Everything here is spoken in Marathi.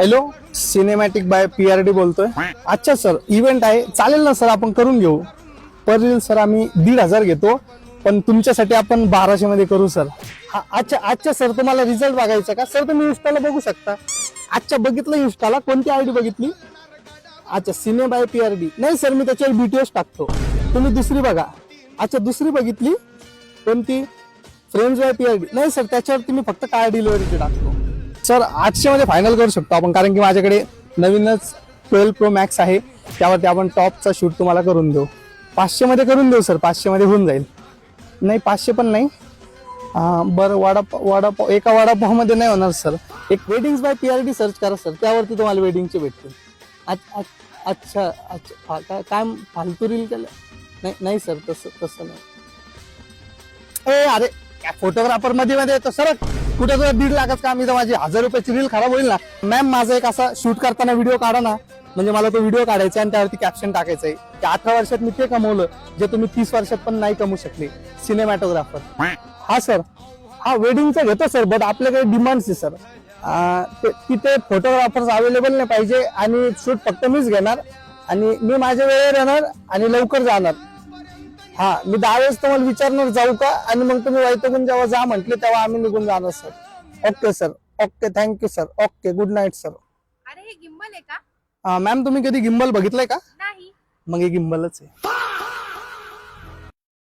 हॅलो, सिनेमॅटिक बाय PRD बोलतोय. अच्छा सर, इव्हेंट आहे, चालेल ना सर, आपण करून घेऊ. पर रील सर आम्ही 1,500 घेतो, पण तुमच्यासाठी आपण 1200 मध्ये करू सर. अच्छा अच्छा सर, तुम्हाला रिझल्ट बघायचा का सर? तुम्ही इंस्टाला बघू शकता. अच्छा, बघितलं इंस्टाला? कोणती आयडी बघितली? अच्छा, सिने बाय PRD. नाही सर, मी त्याच्यावर BTS टाकतो, तुम्ही दुसरी बघा. अच्छा, दुसरी बघितली कोणती? Friends by PRD. नाही सर, त्याच्यावरती मी फक्त कार डिलिव्हरीची टाकतो. सर 800 मध्ये फायनल करू शकतो आपण, कारण की माझ्याकडे नवीनच 12 Pro Max आहे, त्यावरती आपण टॉपचा शूट तुम्हाला करून देऊ. 500 मध्ये करून देऊ सर, 500 मध्ये होऊन जाईल. नाही 500 पण नाही. बरं, वडापाव एका वडापाव मध्ये नाही होणार सर. एक वेडिंग्स बाय PRD सर्च करा सर, त्यावरती तुम्हाला वेडिंगचे भेटतील. अच्छा अच्छा, काय फालतू रील केलं? नाही सर, तसं नाही. अरे, फोटोग्राफर मध्ये येतो सर, कुठे तुला 1.5 लाखाच काम, इथं माझी 1000 रुपयाची रील खराब होईल ना. मॅम, माझा एक असा शूट करताना व्हिडिओ काढा ना, म्हणजे मला तो व्हिडिओ काढायचा आणि त्यावरती कॅप्शन टाकायचं आहे. त्या 18 वर्षात मी ते कमवलं जे तुम्ही 30 वर्षात पण नाही कमवू शकले. सिनेमॅटोग्राफर. हा सर, हा वेडिंगचा घेतो सर, बट आपल्याकडे डिमांड्स आहे सर. तिथे फोटोग्राफर्स अवेलेबल नाही पाहिजे आणि शूट फक्त मीच घेणार आणि मी माझ्या वेळेवर येणार आणि लवकर जाणार. हा, मी 10 वेळेस तुम्हाला विचारणार जाऊ का, आणि मग तुम्ही वैतगून जेव्हा जा म्हटले तेव्हा आम्ही निघून जाणार sir. Okay sir, okay, thank you sir, okay, good night sir. अरे हे गिम्बल आहे का? मॅम, तुम्ही कधी गिम्बल बघितलंय का? नाही. मग हे गिम्बलच आहे.